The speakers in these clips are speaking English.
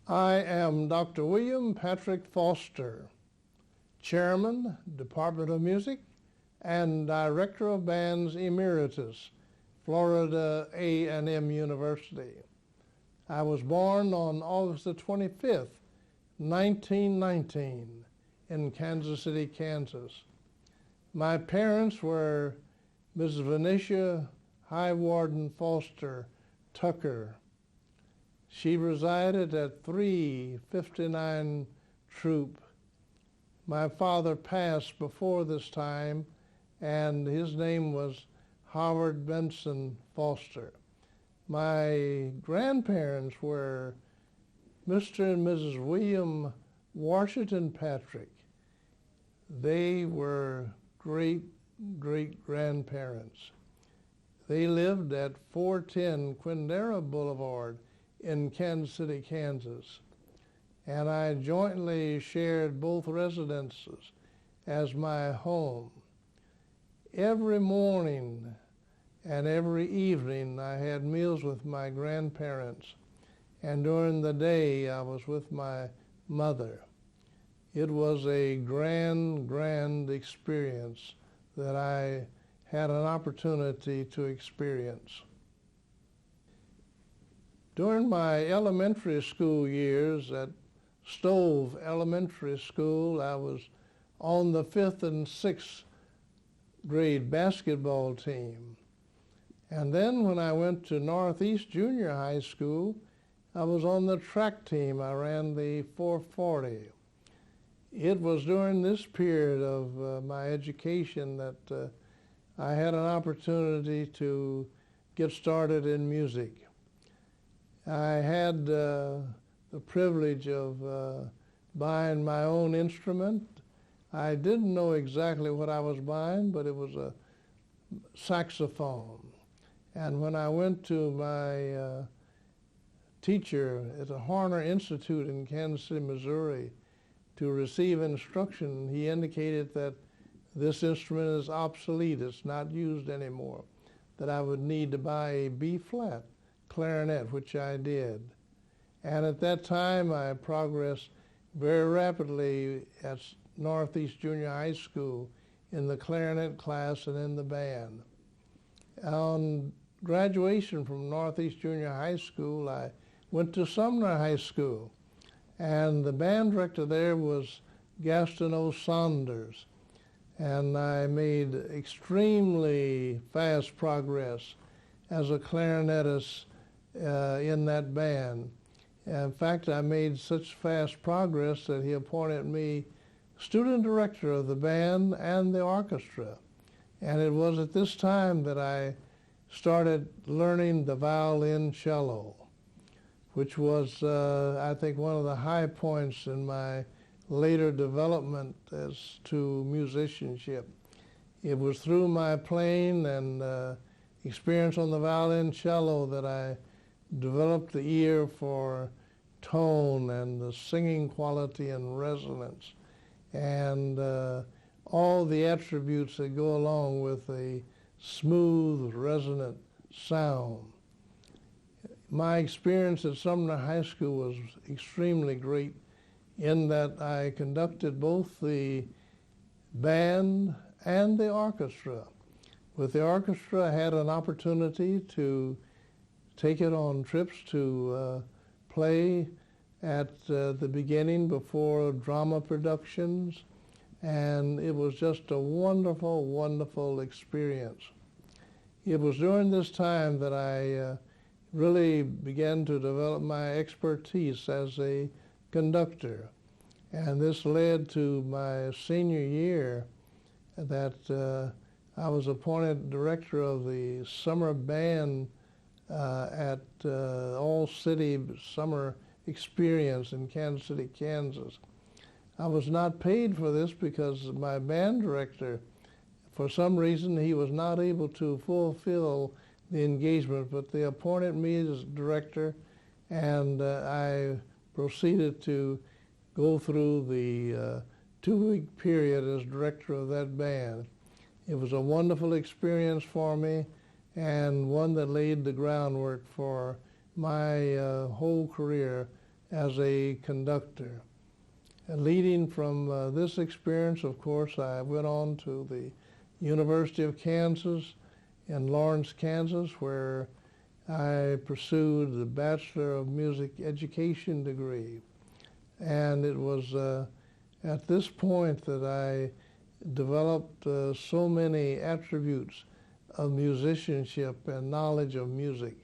I am Dr. William Patrick Foster, Chairman, Department of Music, and Director of Bands Emeritus, Florida A&M University. I was born on August the 25th, 1919, in Kansas City, Kansas. My parents were Mrs. Venetia Highwarden Foster Tucker. She resided at 359 Troop. My father passed before this time, and his name was Howard Benson Foster. My grandparents were Mr. and Mrs. William Washington Patrick. They were great-great-grandparents. They lived at 410 Quindara Boulevard in Kansas City, Kansas, and I jointly shared both residences as my home. Every morning and every evening I had meals with my grandparents, and during the day I was with my mother. It was a grand experience that I had an opportunity to experience. During my elementary school years at Stove Elementary School, I was on the 5th and 6th grade basketball team. And then when I went to Northeast Junior High School, I was on the track team. I ran the 440. It was during this period of my education that I had an opportunity to get started in music. I had the privilege of buying my own instrument. I didn't know exactly what I was buying, but it was a saxophone. And when I went to my teacher at the Horner Institute in Kansas City, Missouri, to receive instruction, he indicated that this instrument is obsolete, it's not used anymore, that I would need to buy a B-flat clarinet, which I did. And at that time, I progressed very rapidly at Northeast Junior High School in the clarinet class and in the band. On graduation from Northeast Junior High School, I went to Sumner High School, and the band director there was Gaston O. Saunders, and I made extremely fast progress as a clarinetist in that band. In fact, I made such fast progress that he appointed me student director of the band and the orchestra. And it was at this time that I started learning the violin-cello, which was, I think, one of the high points in my later development as to musicianship. It was through my playing and experience on the violin-cello that I developed the ear for tone and the singing quality and resonance and all the attributes that go along with a smooth, resonant sound. My experience at Sumner High School was extremely great in that I conducted both the band and the orchestra. With the orchestra, I had an opportunity to take it on trips to play at the beginning before drama productions, and it was just a wonderful, wonderful experience. It was during this time that I really began to develop my expertise as a conductor, and this led to my senior year that I was appointed director of the summer band at All City Summer Experience in Kansas City, Kansas. I was not paid for this because my band director, for some reason, he was not able to fulfill the engagement, but they appointed me as director, and I proceeded to go through the 2-week period as director of that band. It was a wonderful experience for me, and one that laid the groundwork for my whole career as a conductor. Leading from this experience, of course, I went on to the University of Kansas in Lawrence, Kansas, where I pursued the Bachelor of Music Education degree. And it was at this point that I developed so many attributes of musicianship and knowledge of music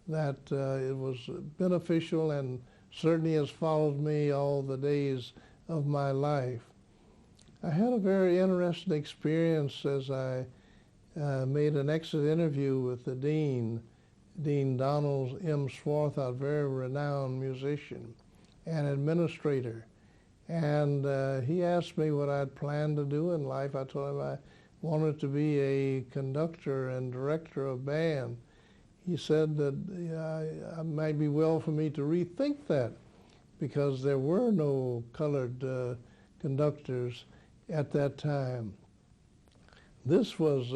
that it was beneficial and certainly has followed me all the days of my life. I had a very interesting experience as I made an exit interview with the Dean Donald M. Swarthout, very renowned musician and administrator. And he asked me what I'd planned to do in life. I told him I wanted to be a conductor and director of band. He said that it might be well for me to rethink that because there were no colored conductors at that time. This was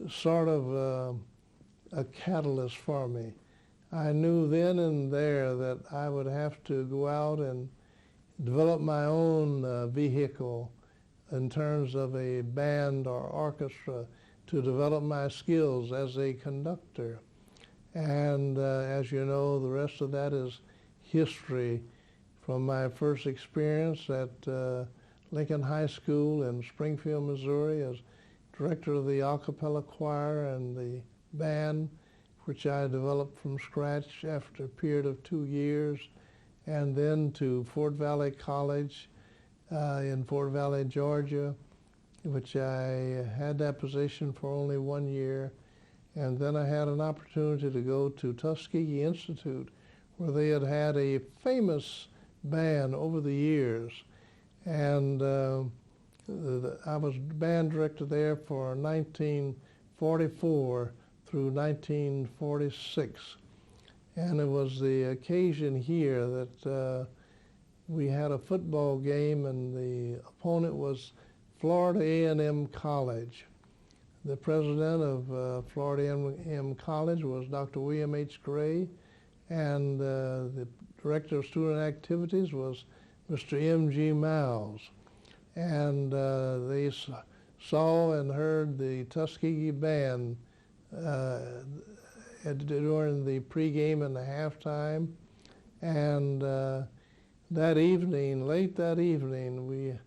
sort of a catalyst for me. I knew then and there that I would have to go out and develop my own vehicle in terms of a band or orchestra to develop my skills as a conductor. And as you know, the rest of that is history from my first experience at Lincoln High School in Springfield, Missouri as director of the a cappella choir and the band, which I developed from scratch after a period of 2 years, and then to Fort Valley College in Fort Valley, Georgia, which I had that position for only 1 year. And then I had an opportunity to go to Tuskegee Institute, where they had had a famous band over the years. And I was band director there for 1944 through 1946. And it was the occasion here that we had a football game, and the opponent was Florida A&M College. The president of Florida A&M College was Dr. William H. Gray, and the director of student activities was Mr. M.G. Miles. And they saw and heard the Tuskegee band during the pregame and the halftime. And that evening, late that evening,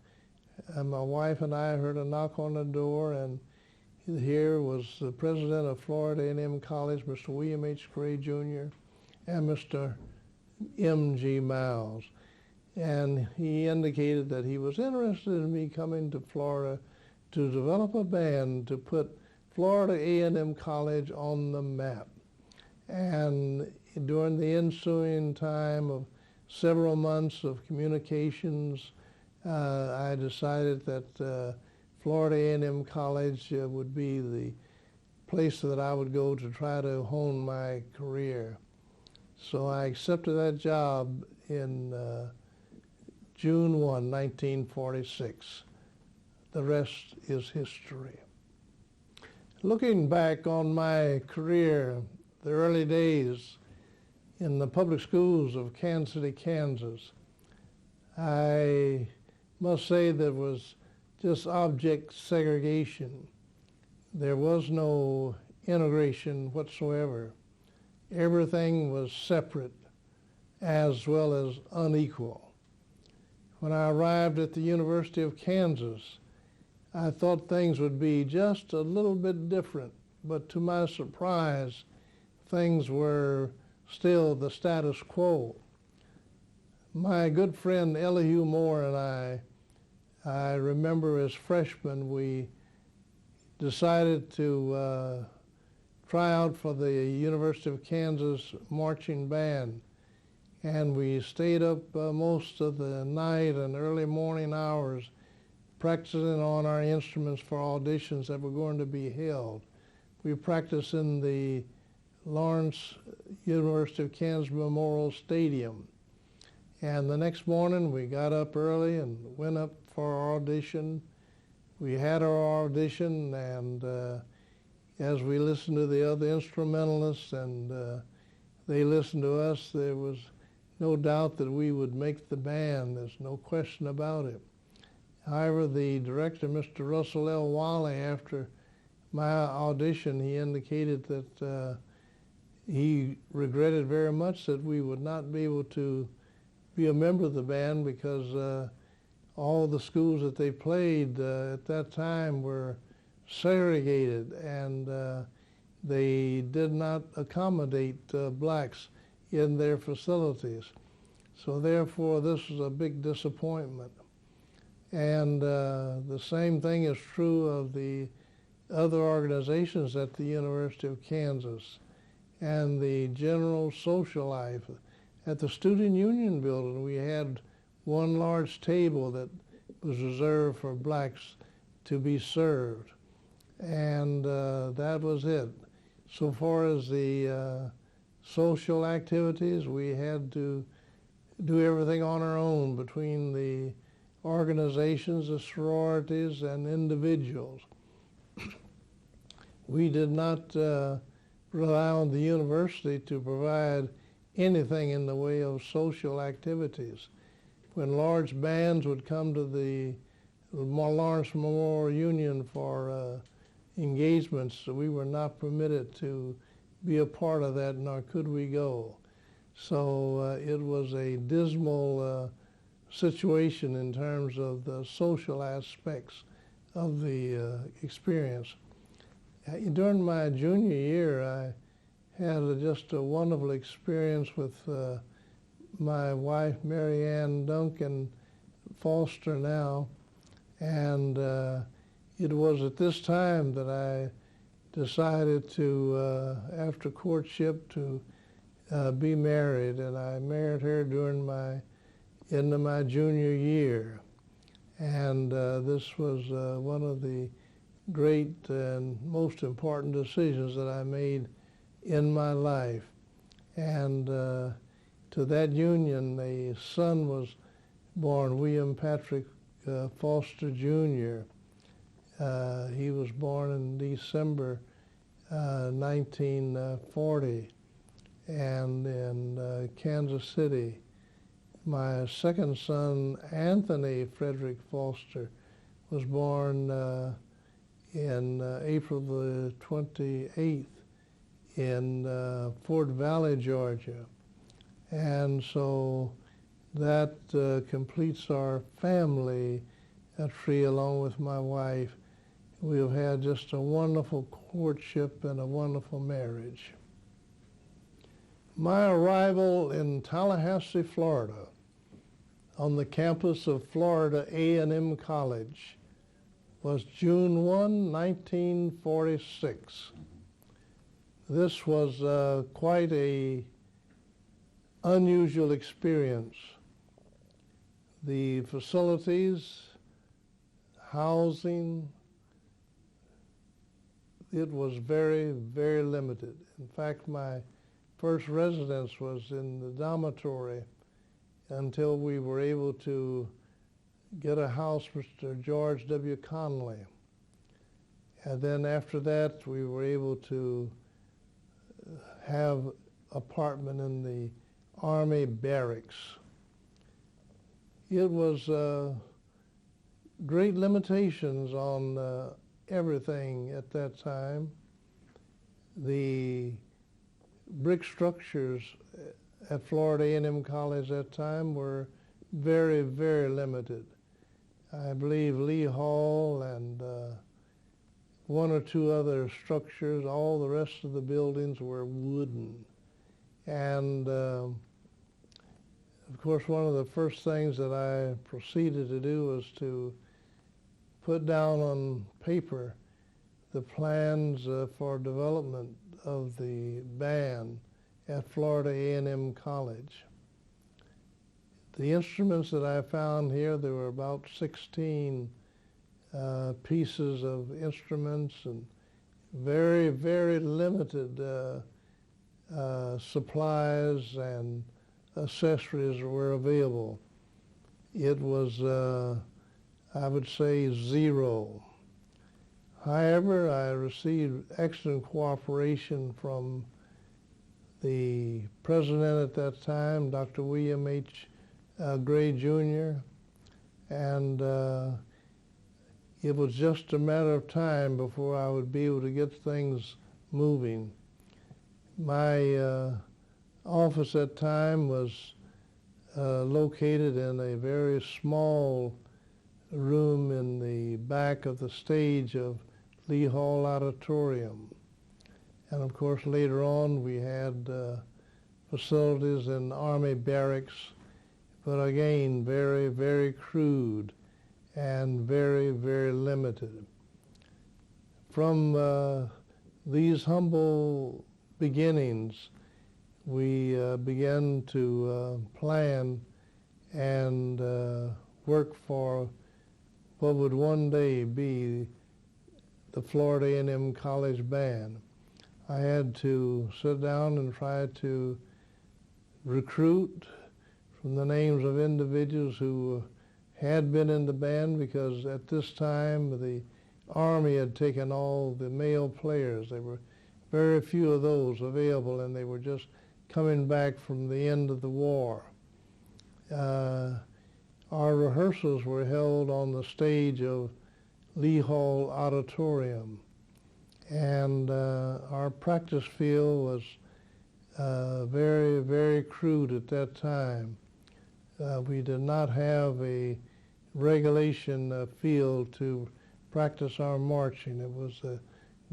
my wife and I heard a knock on the door, and here was the president of Florida A&M College, Mr. William H. Gray, Jr., and Mr. M.G. Miles. And he indicated that he was interested in me coming to Florida to develop a band to put Florida A&M College on the map. And during the ensuing time of several months of communications, I decided that Florida A&M College would be the place that I would go to try to hone my career. So I accepted that job in June 1, 1946. The rest is history. Looking back on my career, the early days in the public schools of Kansas City, Kansas, I must say there was just object segregation. There was no integration whatsoever. Everything was separate as well as unequal. When I arrived at the University of Kansas, I thought things would be just a little bit different, but to my surprise, things were still the status quo. My good friend Elihu Moore and I remember as freshmen, we decided to try out for the University of Kansas marching band. And we stayed up most of the night and early morning hours practicing on our instruments for auditions that were going to be held. We practiced in the Lawrence University of Kansas Memorial Stadium. And the next morning we got up early and went up for our audition. We had our audition, and as we listened to the other instrumentalists and they listened to us, there was no doubt that we would make the band. There's no question about it. However, the director, Mr. Russell L. Wiley, after my audition, he indicated that he regretted very much that we would not be able to be a member of the band because all the schools that they played at that time were segregated, and they did not accommodate blacks in their facilities. So therefore, this was a big disappointment. And the same thing is true of the other organizations at the University of Kansas and the general social life. At the Student Union building, we had one large table that was reserved for blacks to be served, and that was it. So far as the social activities, we had to do everything on our own between the organizations, the sororities, and individuals. We did not rely on the university to provide anything in the way of social activities. When large bands would come to the Lawrence Memorial Union for engagements, we were not permitted to be a part of that, nor could we go. So it was a dismal situation in terms of the social aspects of the experience. During my junior year, I had just a wonderful experience with my wife, Mary Ann Duncan Foster now, and it was at this time that I decided to, after courtship, to be married, and I married her during my into my junior year, and this was one of the great and most important decisions that I made in my life. And to that union, a son was born, William Patrick Foster Jr. He was born in December 1940, and in Kansas City. My second son, Anthony Frederick Foster, was born in April the 28th in Fort Valley, Georgia. And so that completes our family tree along with my wife. We have had just a wonderful courtship and a wonderful marriage. My arrival in Tallahassee, Florida, on the campus of Florida A&M College, was June 1, 1946. This was quite a unusual experience. The facilities, housing, it was very, very limited. In fact, my first residence was in the dormitory until we were able to get a house, Mr. George W. Conley. And then after that, we were able to have apartment in the Army barracks. It was great limitations on everything at that time. The brick structures at Florida A&M College at that time were very, very limited. I believe Lee Hall and one or two other structures, all the rest of the buildings were wooden. And of course, one of the first things that I proceeded to do was to put down on paper the plans for development of the band at Florida A&M College. The instruments that I found here, there were about 16 pieces of instruments, and very, very limited supplies and accessories were available. It was, I would say, zero. However, I received excellent cooperation from the president at that time, Dr. William H. Gray Jr., and it was just a matter of time before I would be able to get things moving. My office at the time was located in a very small room in the back of the stage of Lee Hall Auditorium. And of course, later on, we had facilities in Army barracks, but again, very, very crude and very, very limited. From these humble beginnings, we began to plan and work for what would one day be the Florida A&M College Band. I had to sit down and try to recruit from the names of individuals who had been in the band, because at this time the Army had taken all the male players. There were very few of those available, and they were just coming back from the end of the war. Our rehearsals were held on the stage of Lee Hall Auditorium, and our practice field was very, very crude at that time. We did not have a regulation field to practice our marching. It was a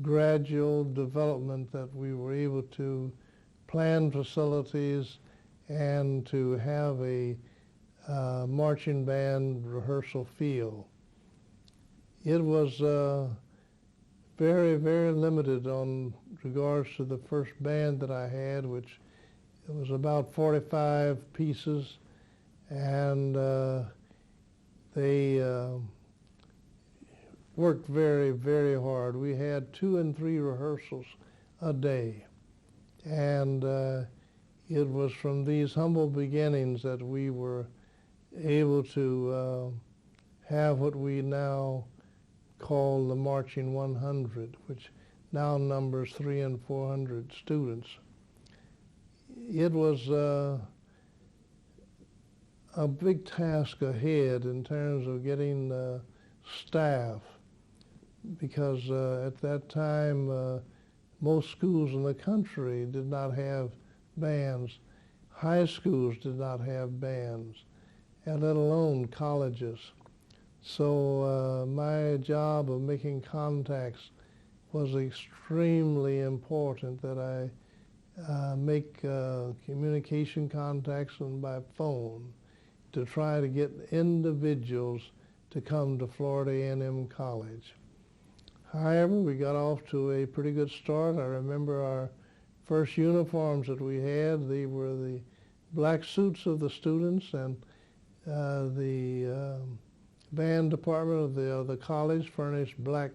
gradual development that we were able to plan facilities and to have a marching band rehearsal field. It was very, very limited on regards to the first band that I had, which it was about 45 pieces, and they worked very, very hard. We had 2 and 3 rehearsals a day, and it was from these humble beginnings that we were able to have what we now call the Marching 100, which now numbers 300 and 400 students. It was a big task ahead in terms of getting staff, because at that time most schools in the country did not have bands. High schools did not have bands, and let alone colleges. So my job of making contacts was extremely important, that I make communication contacts and by phone to try to get individuals to come to Florida A&M College. However, we got off to a pretty good start. I remember our first uniforms that we had, they were the black suits of the students, and the band department of the college furnished black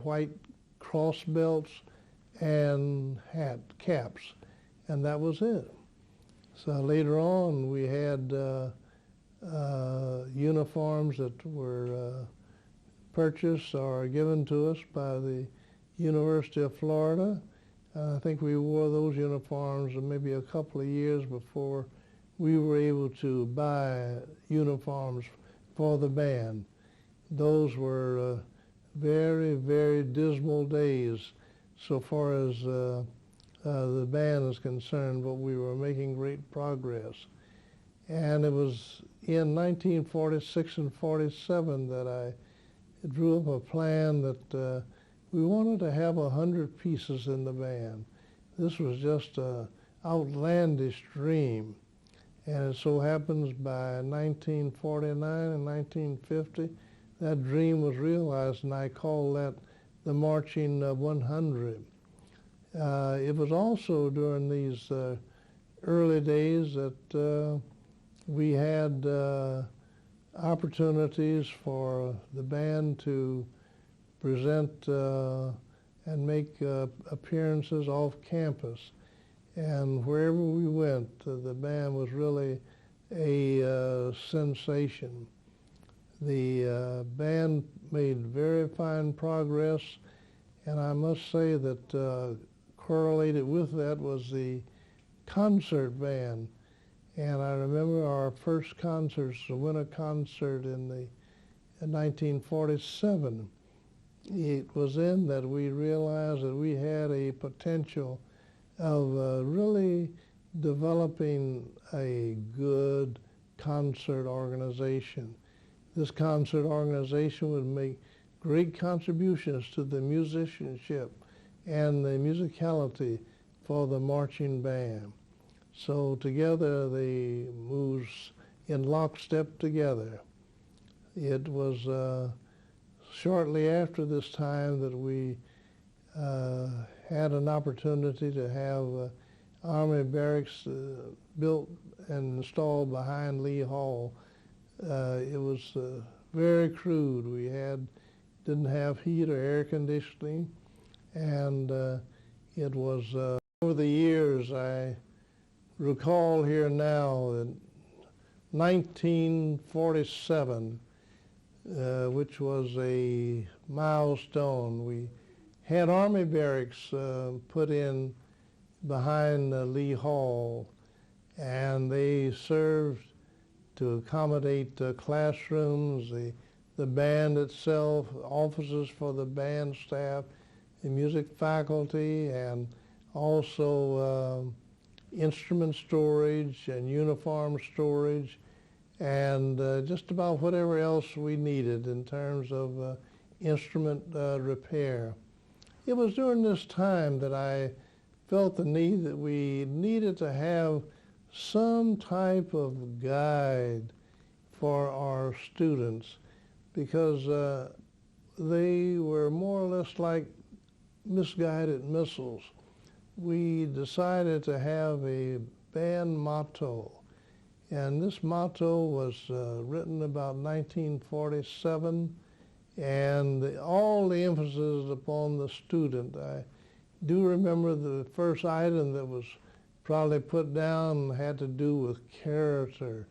white cross belts and caps, and that was it. So later on, we had uniforms that were purchased or given to us by the University of Florida. I think we wore those uniforms maybe a couple of years before we were able to buy uniforms for the band. Those were very, very dismal days so far as the band is concerned, but we were making great progress. And it was in 1946 and 47 that I drew up a plan that we wanted to have 100 pieces in the band. This was just an outlandish dream. And it so happens by 1949 and 1950, that dream was realized, and I call that the Marching 100. It was also during these early days that we had opportunities for the band to present and make appearances off campus. And wherever we went, the band was really a sensation. The band made very fine progress, and I must say that correlated with that was the concert band. And I remember our first concerts, the winter concert in 1947. It was then that we realized that we had a potential of really developing a good concert organization. This concert organization would make great contributions to the musicianship and the musicality for the marching band. So together they moved in lockstep together. It was shortly after this time that we had an opportunity to have Army barracks built and installed behind Lee Hall. It was very crude. We didn't have heat or air conditioning, and it was over the years. I recall here now that 1947, which was a milestone. We had Army barracks put in behind Lee Hall, and they served to accommodate classrooms, the band itself, offices for the band staff, the music faculty, and also instrument storage and uniform storage, and just about whatever else we needed in terms of instrument repair. It was during this time that I felt the need that we needed to have some type of guide for our students, because they were more or less like misguided missiles. We decided to have a band motto, and this motto was written about 1947, and all the emphasis upon the student. I do remember the first item that was probably put down had to do with character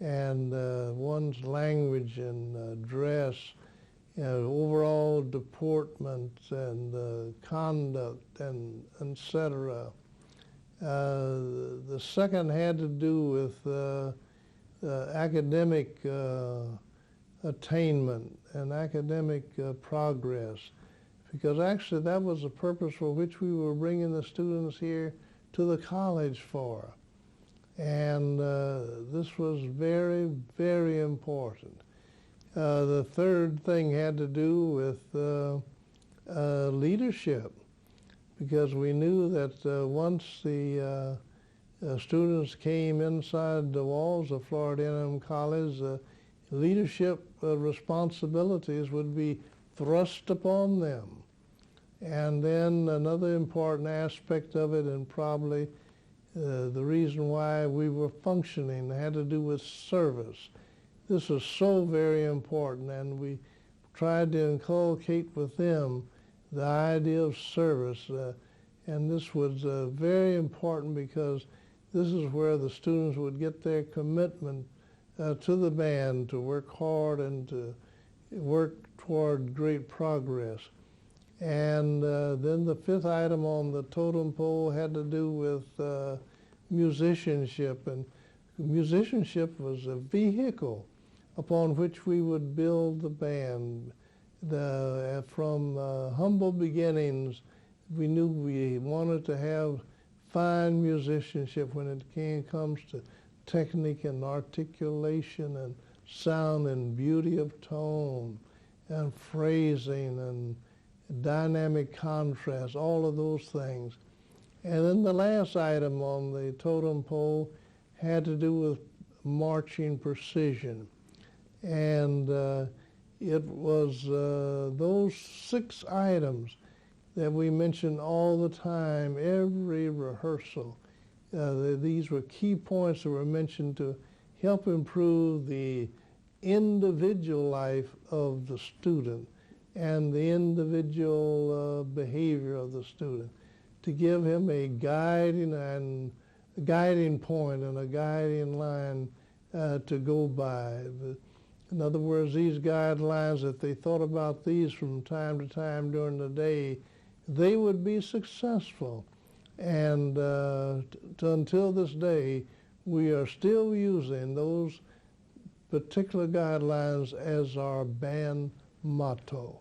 and one's language and dress, overall deportment and conduct, and etc. The second had to do with academic attainment and academic progress, because actually that was the purpose for which we were bringing the students here to the college for. And this was very, very important. The third thing had to do with leadership, because we knew that once the students came inside the walls of Florida A&M College, leadership responsibilities would be thrust upon them. And then another important aspect of it, and probably the reason why we were functioning, had to do with service. This was so very important, and we tried to inculcate with them the idea of service. And this was very important, because this is where the students would get their commitment to the band, to work hard and to work toward great progress. And then the fifth item on the totem pole had to do with musicianship. And musicianship was a vehicle upon which we would build the band. From humble beginnings, we knew we wanted to have fine musicianship when it comes to technique and articulation and sound and beauty of tone and phrasing and dynamic contrast, all of those things. And then the last item on the totem pole had to do with marching precision. And it was those 6 items that we mentioned all the time, every rehearsal. These were key points that were mentioned to help improve the individual life of the student and the individual behavior of the student, to give him a guiding point and a guiding line to go by. In other words, these guidelines, if they thought about these from time to time during the day, they would be successful. And until this day, we are still using those particular guidelines as our band motto.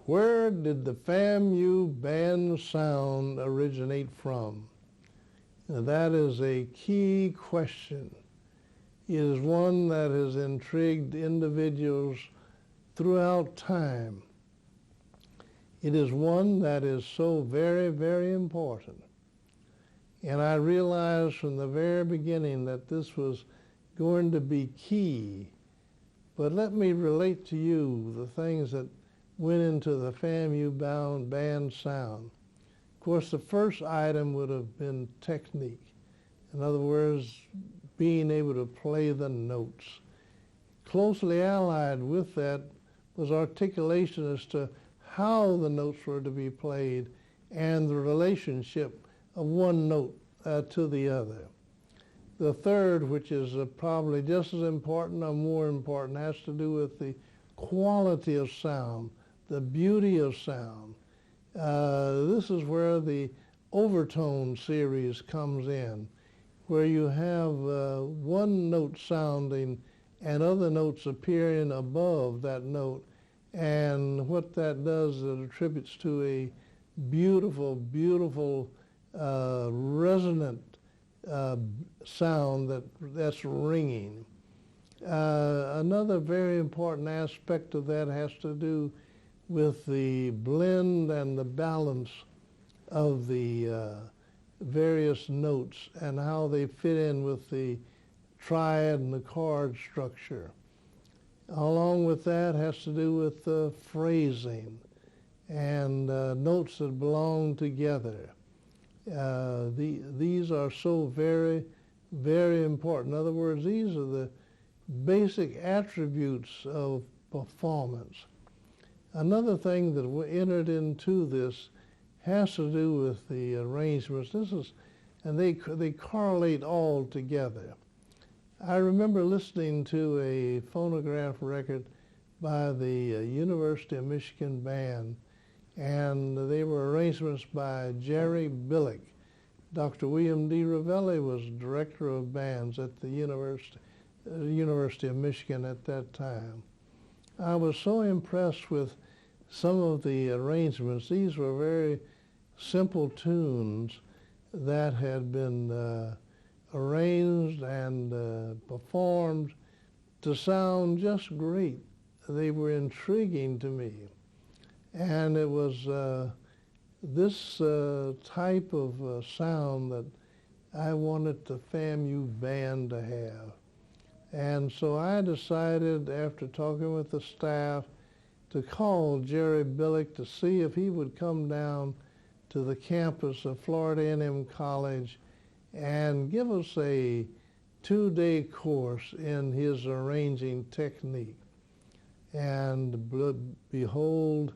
Where did the FAMU band sound originate from? Now, that is a key question. It is one that has intrigued individuals throughout time. It is one that is so very, very important. And I realized from the very beginning that this was going to be key. But let me relate to you the things that went into the FAMU band sound. Of course, the first item would have been technique. In other words, being able to play the notes. Closely allied with that was articulation as to how the notes were to be played and the relationship of one note to the other. The third, which is probably just as important or more important, has to do with the quality of sound, the beauty of sound. This is where the overtone series comes in, where you have one note sounding and other notes appearing above that note. And what that does, it attributes to a beautiful, beautiful resonant sound that's ringing. Another very important aspect of that has to do with the blend and the balance of the various notes and how they fit in with the triad and the chord structure. Along with that has to do with phrasing and notes that belong together. These are so very, very important. In other words, these are the basic attributes of performance. Another thing that entered into this has to do with the arrangements. And they correlate all together. I remember listening to a phonograph record by the University of Michigan Band, and they were arrangements by Jerry Billick. Dr. William D. Ravelli was director of bands at the University of Michigan at that time. I was so impressed with some of the arrangements. These were very simple tunes that had been arranged and performed to sound just great. They were intriguing to me. And it was this type of sound that I wanted the FAMU band to have. And so I decided, after talking with the staff, to call Jerry Billick to see if he would come down to the campus of Florida A&M College and give us a 2-day course in his arranging technique. And behold,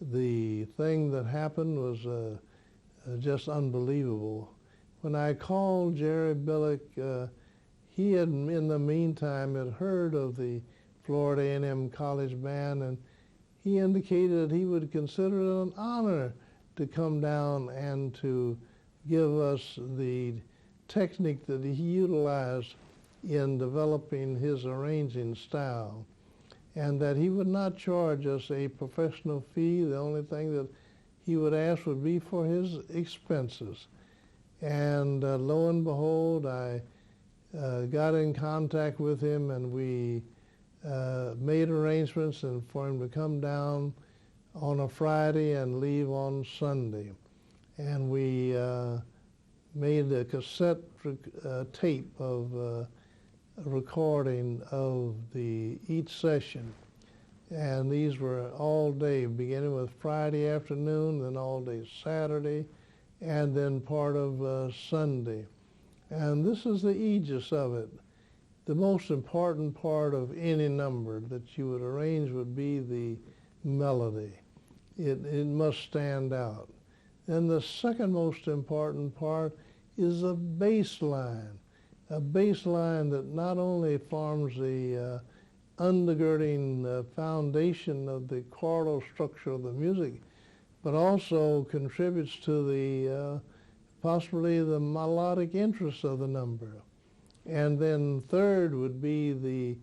the thing that happened was just unbelievable. When I called Jerry Billick, he had, in the meantime, had heard of the Florida A&M College Band, and he indicated that he would consider it an honor to come down and to give us the technique that he utilized in developing his arranging style, and that he would not charge us a professional fee. The only thing that he would ask would be for his expenses. And lo and behold, I got in contact with him, and we made arrangements for him to come down on a Friday and leave on Sunday. And we made a cassette tape of a recording of each session. And these were all day, beginning with Friday afternoon, then all day Saturday, and then part of Sunday. And this is the aegis of it. The most important part of any number that you would arrange would be the melody. It must stand out. Then the second most important part is a bass line. A bass line that not only forms the undergirding foundation of the chordal structure of the music, but also contributes to the possibly the melodic interest of the number. And then third would be the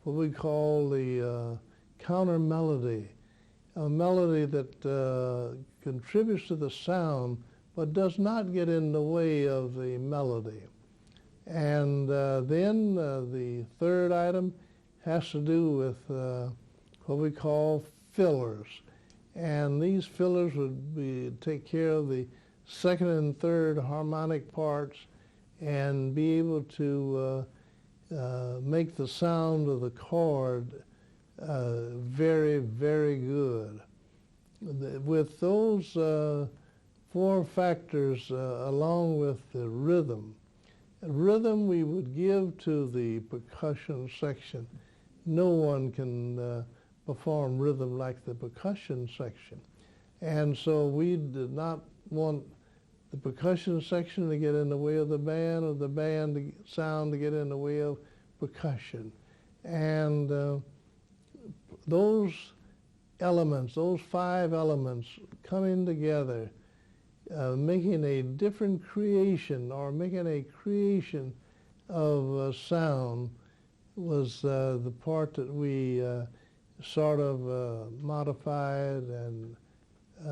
what we call the counter melody, a melody that contributes to the sound but does not get in the way of the melody. And then the third item has to do with what we call fillers. And these fillers would take care of the second and third harmonic parts and be able to make the sound of the chord very, very good. With those four factors along with the rhythm we would give to the percussion section. No one can perform rhythm like the percussion section. And so we did not want the percussion section to get in the way of the band, or the band sound to get in the way of percussion. And those elements, those five elements coming together, making a different creation, or making a creation of sound, was the part that we sort of modified and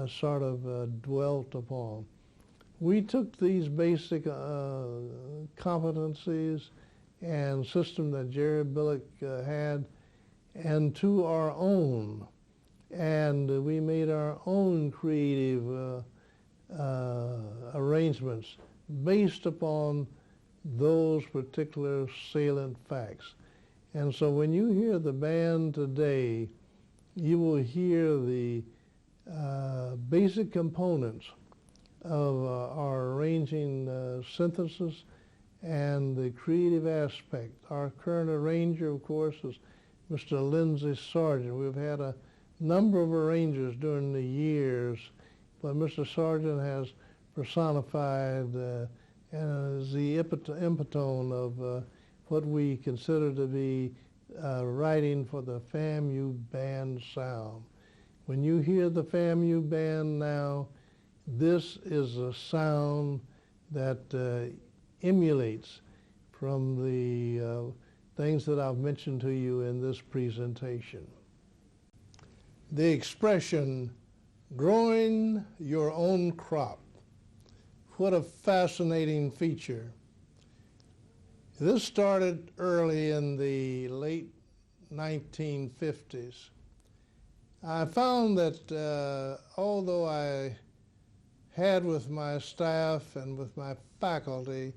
sort of dwelt upon. We took these basic competencies and system that Jerry Billick had, and to our own, and we made our own creative arrangements based upon those particular salient facts. And so when you hear the band today, you will hear the basic components of our arranging synthesis and the creative aspect. Our current arranger, of course, is Mr. Lindsay Sargent. We've had a number of arrangers during the years, but Mr. Sargent has personified and is the epitome of what we consider to be writing for the FAMU band sound. When you hear the FAMU band now, this is a sound that emulates from the things that I've mentioned to you in this presentation. The expression, growing your own crop. What a fascinating feature. This started early in the late 1950s. I found that although I had with my staff and with my faculty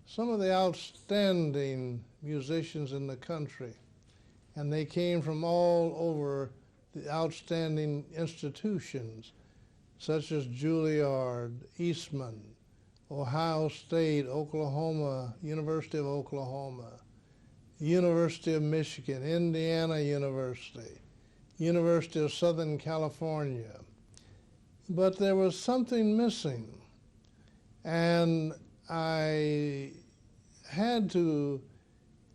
some of the outstanding musicians in the country, and they came from all over the outstanding institutions such as Juilliard, Eastman, Ohio State, Oklahoma, University of Oklahoma, University of Michigan, Indiana University, University of Southern California. But there was something missing, and I had to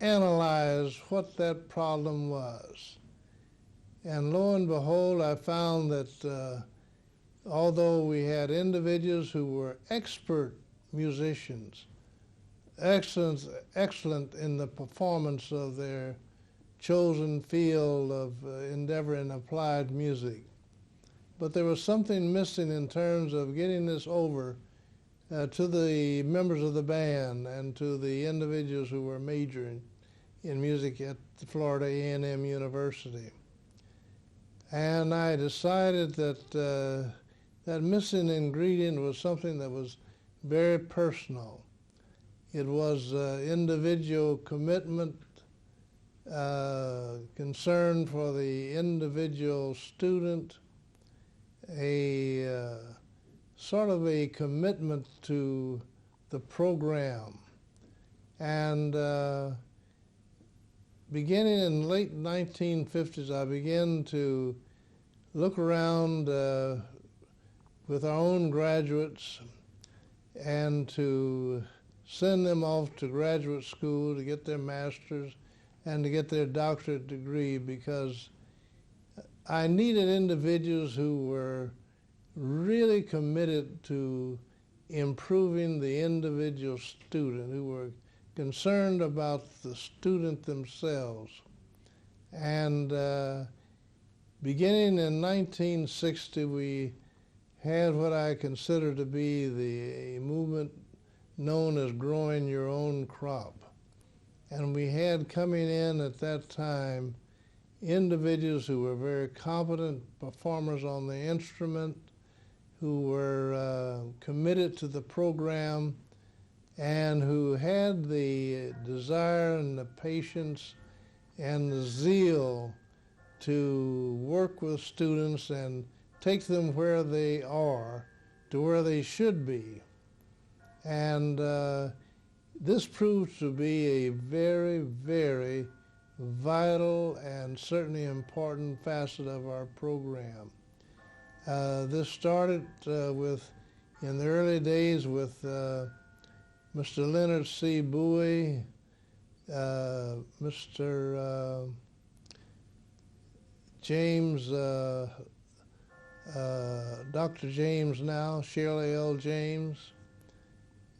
analyze what that problem was. And lo and behold, I found that although we had individuals who were expert musicians, excellent in the performance of their chosen field of endeavor in applied music, but there was something missing in terms of getting this over to the members of the band and to the individuals who were majoring in music at the Florida A&M University. And I decided that that missing ingredient was something that was very personal. It was individual commitment, concern for the individual student, a sort of a commitment to the program. And beginning in the late 1950s, I began to look around with our own graduates and to send them off to graduate school to get their master's and to get their doctorate degree, because I needed individuals who were really committed to improving the individual student, who were concerned about the student themselves. And beginning in 1960, we had what I consider to be the movement known as growing your own crop. And we had coming in at that time individuals who were very competent performers on the instrument, who were committed to the program, and who had the desire and the patience and the zeal to work with students and take them where they are to where they should be. And this proved to be a very, very vital and certainly important facet of our program. This started in the early days with Mr. Leonard C. Bowie, Mr. James, Dr. James now, Shirley L. James,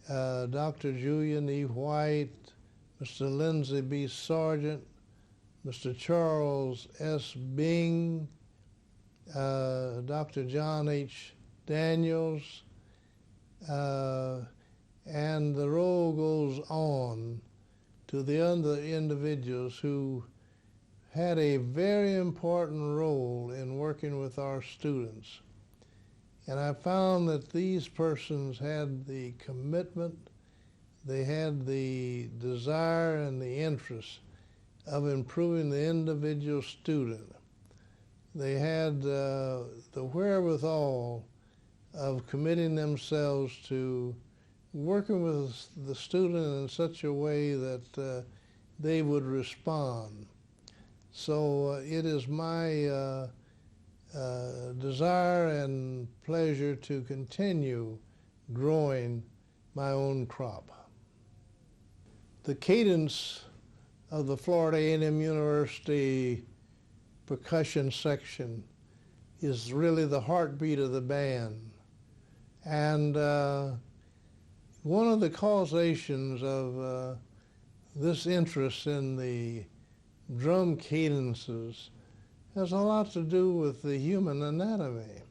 Dr. Julian E. White, Mr. Lindsay B. Sargent, Mr. Charles S. Bing, Dr. John H. Daniels, and the roll goes on to the other individuals who had a very important role in working with our students. And I found that these persons had the commitment, they had the desire and the interest of improving the individual student. They had the wherewithal of committing themselves to working with the student in such a way that they would respond. So it is my desire and pleasure to continue growing my own crop. The cadence of the Florida A&M University percussion section is really the heartbeat of the band. And one of the causations of this interest in the drum cadences has a lot to do with the human anatomy.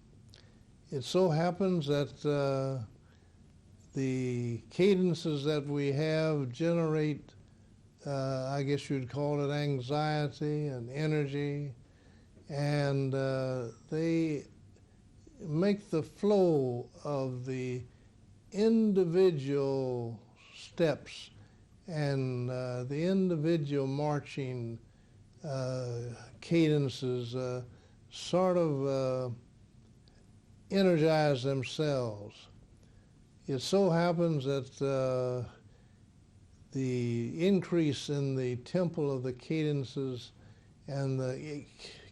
It so happens that the cadences that we have generate, I guess you'd call it anxiety and energy, and they make the flow of the individual steps and the individual marching cadences sort of energize themselves. It so happens that the increase in the tempo of the cadences and the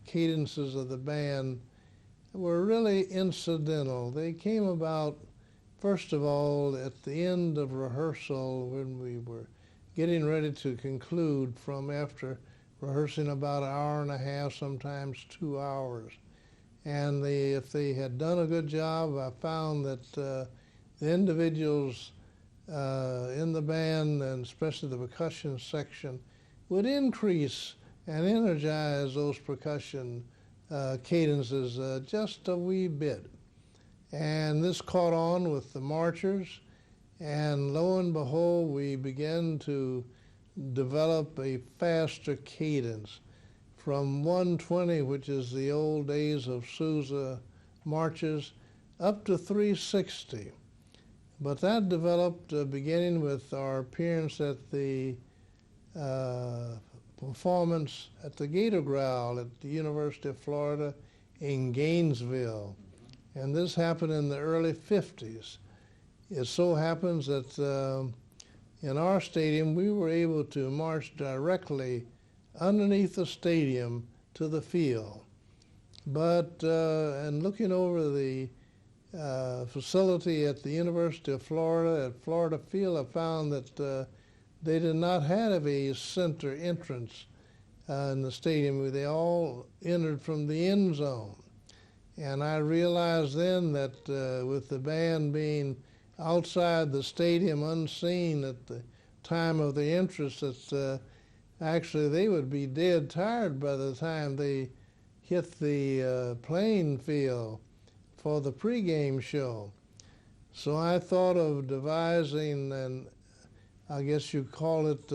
cadences of the band were really incidental. They came about, first of all, at the end of rehearsal when we were getting ready to conclude from after rehearsing about an hour and a half, sometimes 2 hours. And if they had done a good job, I found that the individuals in the band, and especially the percussion section, would increase and energize those percussion cadences just a wee bit. And this caught on with the marchers, and lo and behold, we began to develop a faster cadence from 120, which is the old days of Sousa marches, up to 360. But that developed beginning with our appearance at the performance at the Gator Growl at the University of Florida in Gainesville. And this happened in the early 50s. It so happens that in our stadium, we were able to march directly underneath the stadium to the field. But and looking over the facility at the University of Florida, at Florida Field, I found that they did not have a center entrance in the stadium. They all entered from the end zone. And I realized then that with the band being outside the stadium unseen at the time of the entrance, that actually they would be dead tired by the time they hit the playing field for the pregame show. So I thought of devising, and I guess you call it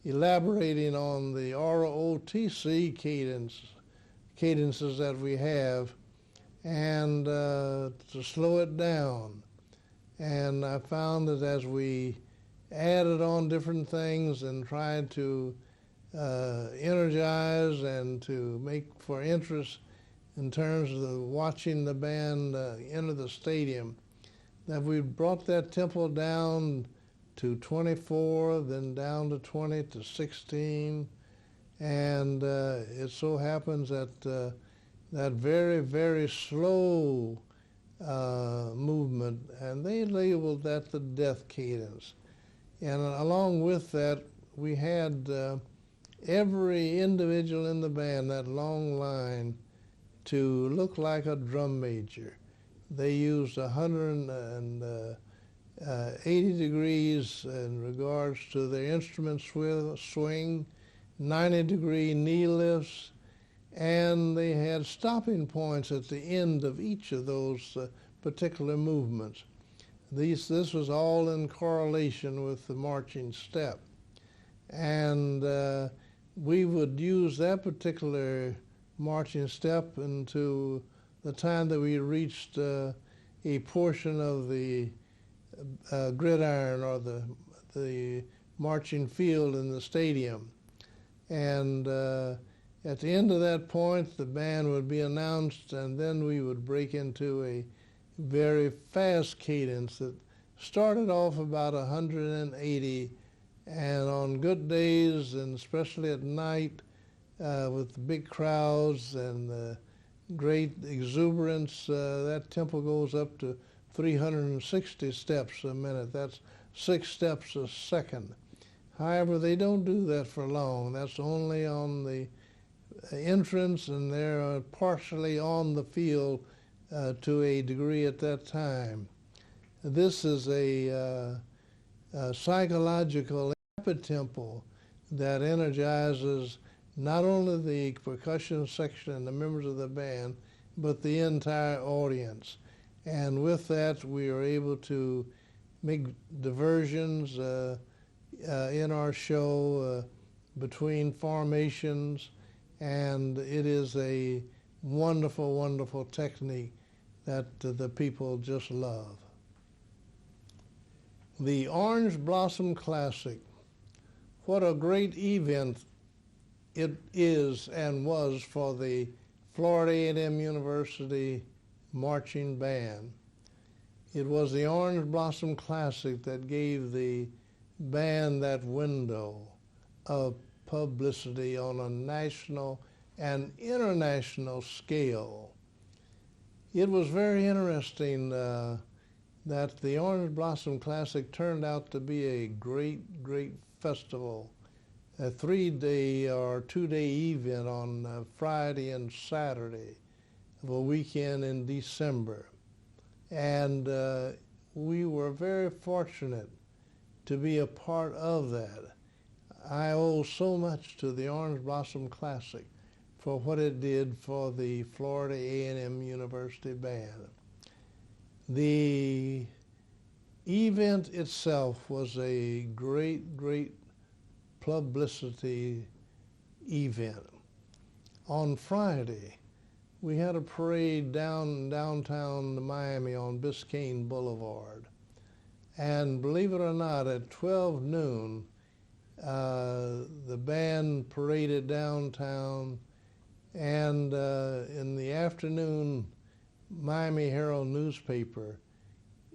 elaborating on the ROTC cadences that we have, and to slow it down. And I found that as we added on different things and tried to energize and to make for interest in terms of watching the band enter the stadium, that we brought that tempo down to 24, then down to 20 to 16, and it so happens that that very, very slow movement, and they labeled that the death cadence. And along with that, we had every individual in the band, that long line, to look like a drum major. They used 180 degrees in regards to their instrument swing, 90-degree knee lifts, and they had stopping points at the end of each of those particular movements. This was all in correlation with the marching step. And we would use that particular marching step into the time that we reached a portion of the gridiron or the marching field in the stadium. And at the end of that point, the band would be announced, and then we would break into a very fast cadence that started off about 180, and on good days, and especially at night, with the big crowds and the great exuberance, that tempo goes up to 360 steps a minute. That's 6 steps a second. However, they don't do that for long. That's only on the entrance, and they're partially on the field to a degree at that time. This is a psychological tempo that energizes not only the percussion section and the members of the band, but the entire audience. And with that, we are able to make diversions in our show between formations, and it is a wonderful, wonderful technique that the people just love. The Orange Blossom Classic. What a great event it is and was for the Florida A&M University Marching Band. It was the Orange Blossom Classic that gave the band that window of publicity on a national and international scale. It was very interesting that the Orange Blossom Classic turned out to be a great, great festival, a 3-day or 2-day event on Friday and Saturday of a weekend in December. And we were very fortunate to be a part of that. I owe so much to the Orange Blossom Classic for what it did for the Florida A&M University Band. The event itself was a great, great publicity event. On Friday, we had a parade downtown Miami on Biscayne Boulevard. And believe it or not, at 12 noon, the band paraded downtown, and in the afternoon Miami Herald newspaper,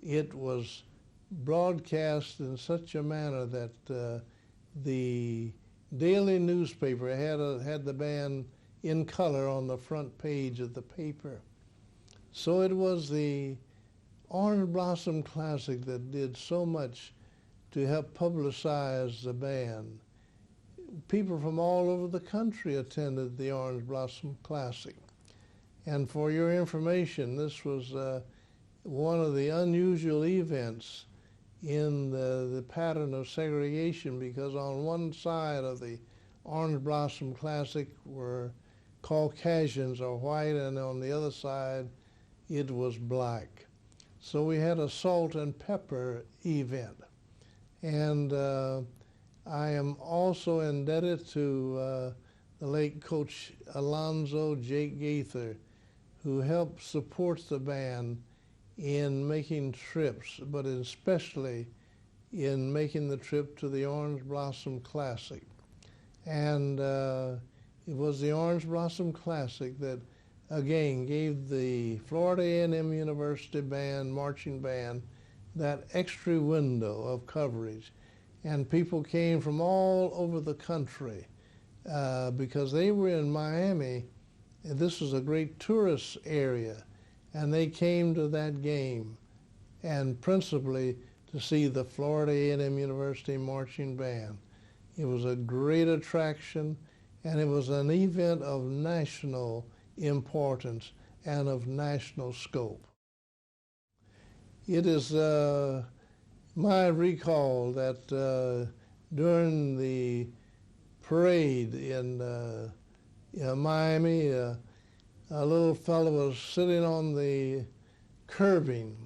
it was broadcast in such a manner that the daily newspaper had the band in color on the front page of the paper. So it was the Orange Blossom Classic that did so much to help publicize the band. People from all over the country attended the Orange Blossom Classic. And for your information, this was one of the unusual events in the pattern of segregation, because on one side of the Orange Blossom Classic were Caucasians or white, and on the other side it was black. So we had a salt and pepper event. And I am also indebted to the late Coach Alonzo Jake Gaither, who helped support the band in making trips, but especially in making the trip to the Orange Blossom Classic. And it was the Orange Blossom Classic that, again, gave the Florida A&M University band, marching band, that extra window of coverage. And people came from all over the country because they were in Miami. And this was a great tourist area, and they came to that game, and principally to see the Florida A&M University Marching Band. It was a great attraction, and it was an event of national importance and of national scope. It is my recall that during the parade in Miami, a little fellow was sitting on the curbing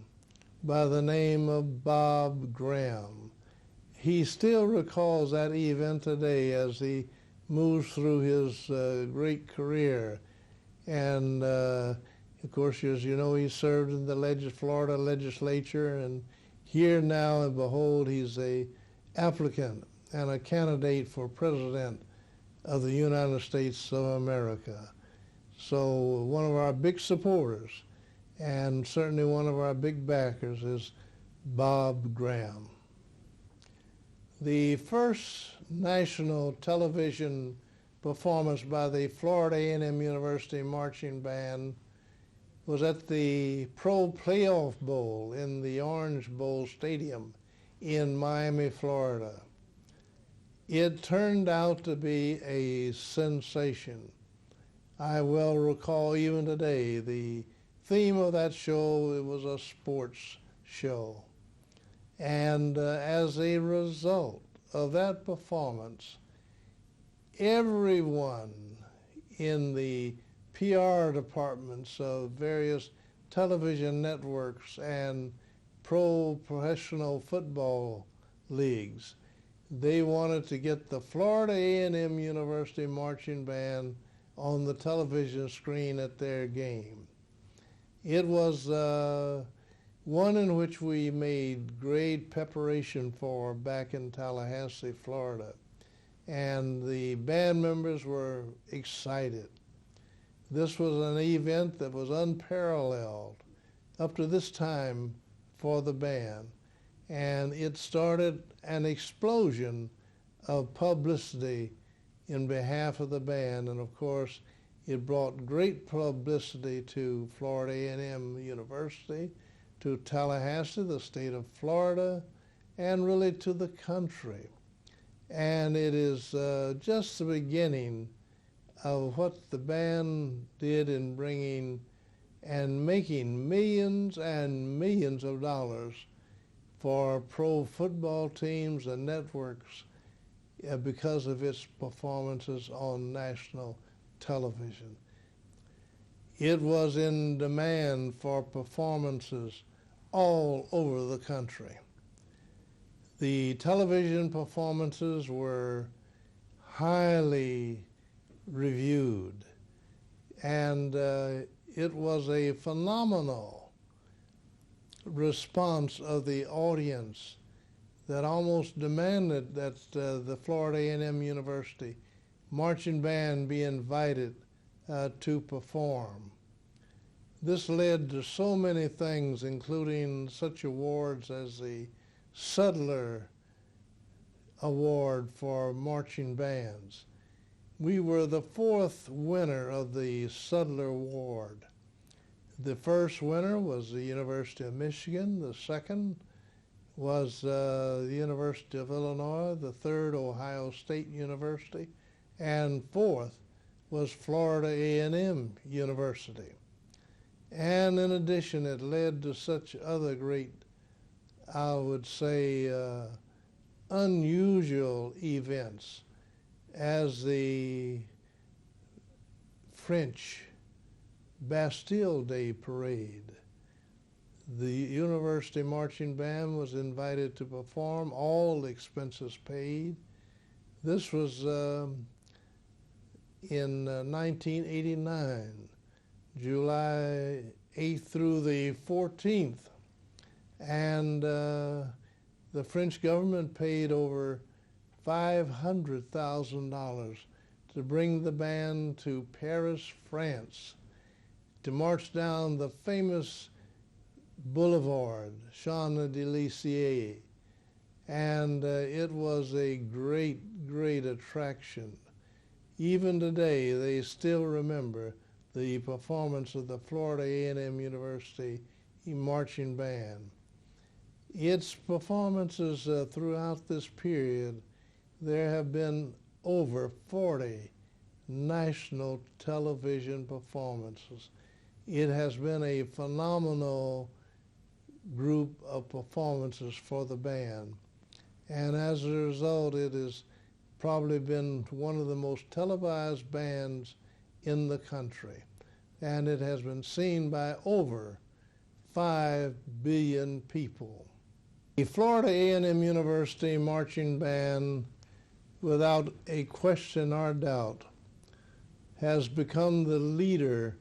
by the name of Bob Graham. He still recalls that event today as he moves through his great career. And of course, as you know, he served in the Florida legislature, and here now, and behold, he's a applicant and a candidate for president of the United States of America. So one of our big supporters, and certainly one of our big backers, is Bob Graham. The first national television performance by the Florida A&M University Marching Band was at the Pro Playoff Bowl in the Orange Bowl Stadium in Miami, Florida. It turned out to be a sensation. I well recall even today the theme of that show. It was a sports show. And as a result of that performance, everyone in the PR departments of various television networks and professional football leagues, they wanted to get the Florida A&M University Marching Band on the television screen at their game. It was one in which we made great preparation for back in Tallahassee, Florida. And the band members were excited. This was an event that was unparalleled up to this time for the band. And it started an explosion of publicity in behalf of the band. And of course, it brought great publicity to Florida A&M University, to Tallahassee, the state of Florida, and really to the country. And it is just the beginning of what the band did in bringing and making millions and millions of dollars for pro football teams and networks because of its performances on national television. It was in demand for performances all over the country. The television performances were highly reviewed, and it was a phenomenal response of the audience that almost demanded that the Florida A&M University Marching Band be invited to perform. This led to so many things, including such awards as the Sudler Award for marching bands. We were the fourth winner of the Sudler Award. The first winner was the University of Michigan. The second was the University of Illinois. The third, Ohio State University. And fourth was Florida A&M University. And in addition, it led to such other great, I would say, unusual events as the French Bastille Day Parade. The University Marching Band was invited to perform, all expenses paid. This was in 1989, July 8th through the 14th. And the French government paid over $500,000 to bring the band to Paris, France, to march down the famous boulevard, Champs-Élysées. And it was a great, great attraction. Even today, they still remember the performance of the Florida A&M University Marching Band. Its performances throughout this period, there have been over 40 national television performances. It has been a phenomenal group of performances for the band. And as a result, it has probably been one of the most televised bands in the country. And it has been seen by over 5 billion people. The Florida A&M University Marching Band, without a question or doubt, has become the leader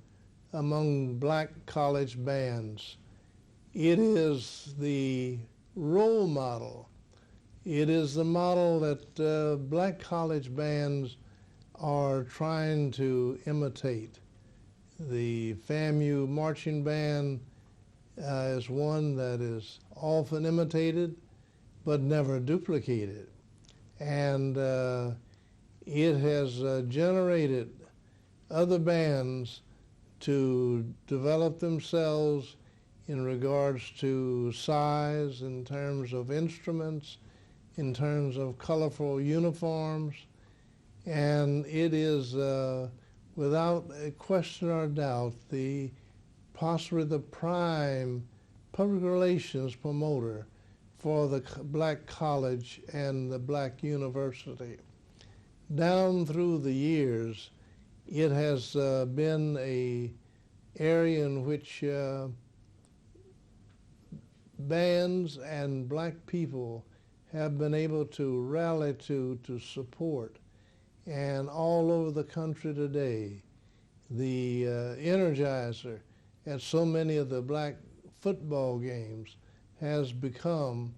among black college bands. It is the role model. It is the model that black college bands are trying to imitate. The FAMU Marching Band is one that is often imitated but never duplicated. And it has generated other bands to develop themselves in regards to size, in terms of instruments, in terms of colorful uniforms. And it is, without a question or doubt, possibly the prime public relations promoter for the black college and the black university. Down through the years, it has been an area in which bands and black people have been able to rally to support. And all over the country today, the Energizer at so many of the black football games has become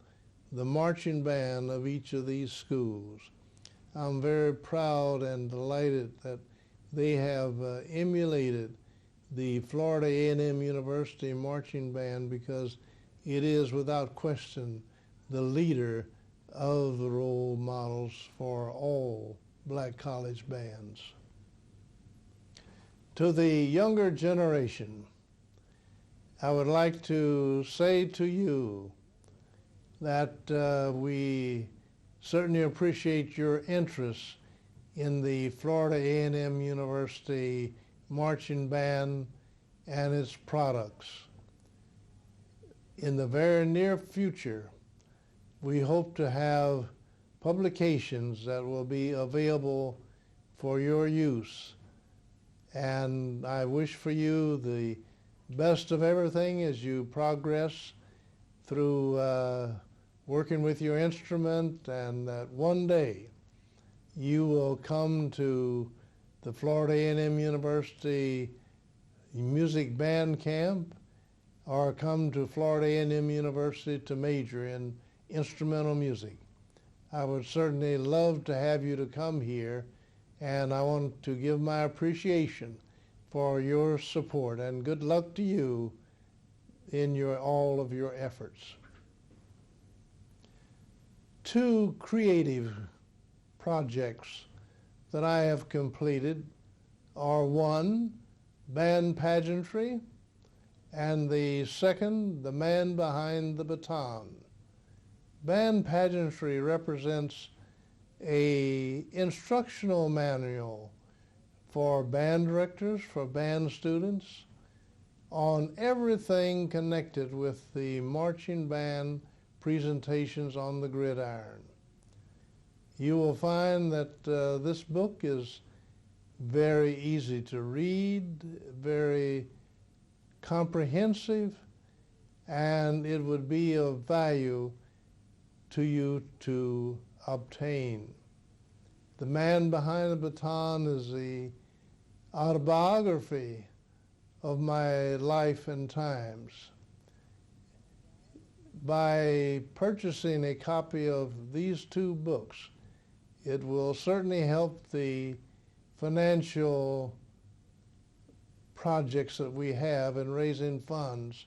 the marching band of each of these schools. I'm very proud and delighted that they have emulated the Florida A&M University Marching Band, because it is without question the leader of the role models for all black college bands. To the younger generation, I would like to say to you that we certainly appreciate your interest in the Florida A&M University Marching Band and its products. In the very near future, we hope to have publications that will be available for your use. And I wish for you the best of everything as you progress through working with your instrument, and that one day you will come to the Florida A&M University Music Band Camp, or come to Florida A&M University to major in instrumental music. I would certainly love to have you to come here, and I want to give my appreciation for your support, and good luck to you in all of your efforts. 2 creative projects that I have completed are: 1, band pageantry, and the second, the man behind the baton. Band pageantry represents an instructional manual for band directors, for band students, on everything connected with the marching band presentations on the gridiron. You will find that this book is very easy to read, very comprehensive, and it would be of value to you to obtain. The Man Behind the Baton is the autobiography of my life and times. By purchasing a copy of these two books, it will certainly help the financial projects that we have in raising funds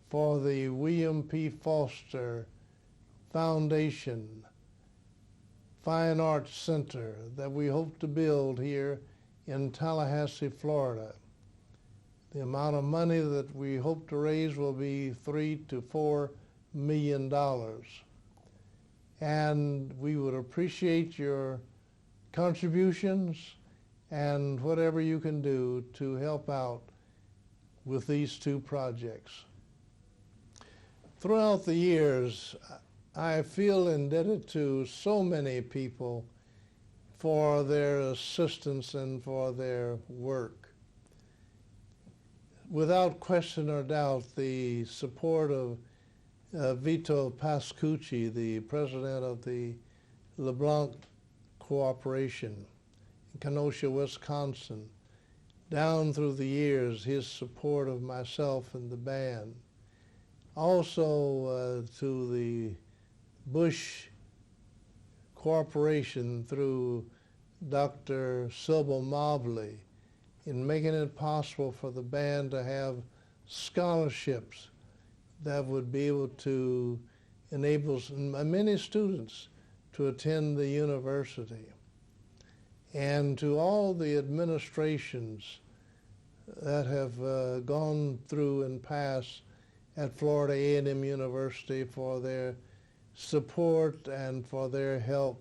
for the William P. Foster Foundation Fine Arts Center that we hope to build here in Tallahassee, Florida. The amount of money that we hope to raise will be $3 to $4 million. And we would appreciate your contributions and whatever you can do to help out with these two projects. Throughout the years, I feel indebted to so many people for their assistance and for their work. Without question or doubt, the support of Vito Pascucci, the president of the LeBlanc Corporation in Kenosha, Wisconsin, down through the years, his support of myself and the band. Also to the Bush Corporation through Dr. Sybil Mobley in making it possible for the band to have scholarships that would be able to enable many students to attend the university. And to all the administrations that have gone through and passed at Florida A&M University for their support and for their help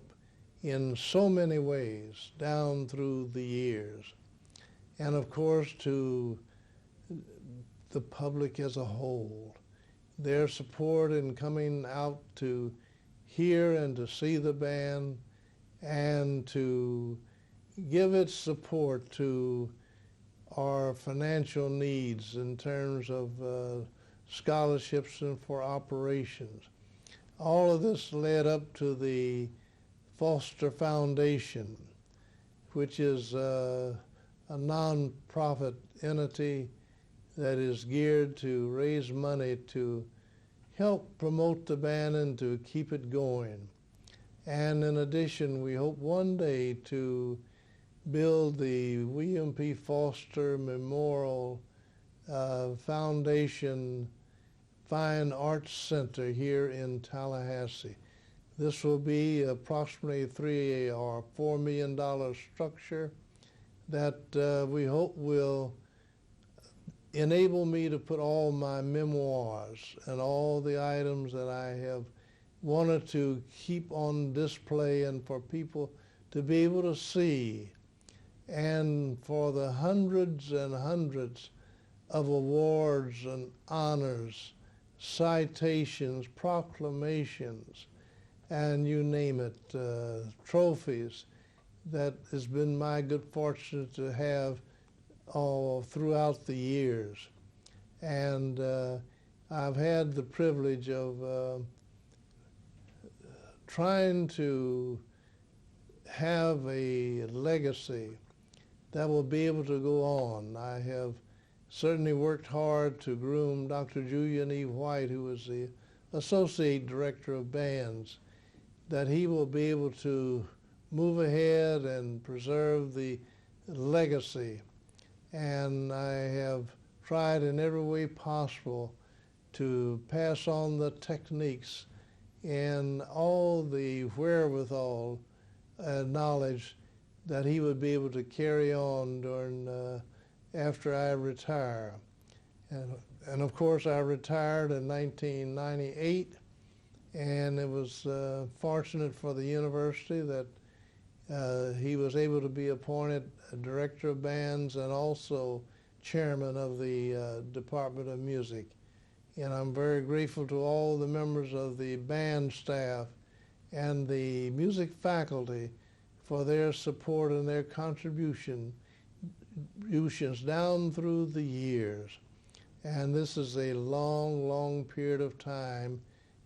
in so many ways down through the years. And of course to the public as a whole, their support in coming out to hear and to see the band and to give its support to our financial needs in terms of scholarships and for operations. All of this led up to the Foster Foundation, which is a non-profit entity that is geared to raise money to help promote the band and to keep it going. And in addition, we hope one day to build the William P. Foster Memorial Foundation Fine Arts Center here in Tallahassee. This will be approximately $3 or $4 million structure that we hope will enable me to put all my memoirs and all the items that I have wanted to keep on display and for people to be able to see, and for the hundreds and hundreds of awards and honors, citations, proclamations, and you name it, trophies that has been my good fortune to have all throughout the years. And I've had the privilege of trying to have a legacy that will be able to go on. I have certainly worked hard to groom Dr. Julian E. White, who is the Associate Director of Bands, that he will be able to move ahead and preserve the legacy. And I have tried in every way possible to pass on the techniques and all the wherewithal and knowledge that he would be able to carry on during after I retire. And of course I retired in 1998, and it was fortunate for the university that he was able to be appointed a director of bands and also chairman of the Department of Music. And I'm very grateful to all the members of the band staff and the music faculty for their support and their contributions down through the years. And this is a long, long period of time.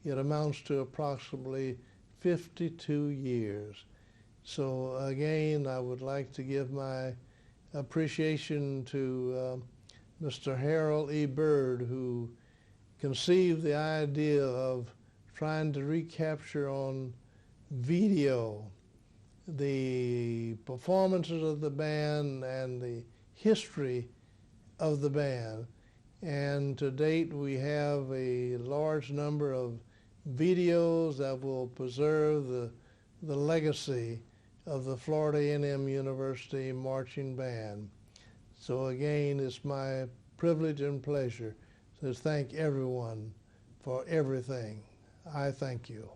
It amounts to approximately 52 years. So again, I would like to give my appreciation to Mr. Harold E. Byrd, who conceived the idea of trying to recapture on video the performances of the band and the history of the band. And to date, we have a large number of videos that will preserve the legacy of the Florida A&M University Marching Band. So again, it's my privilege and pleasure to thank everyone for everything. I thank you.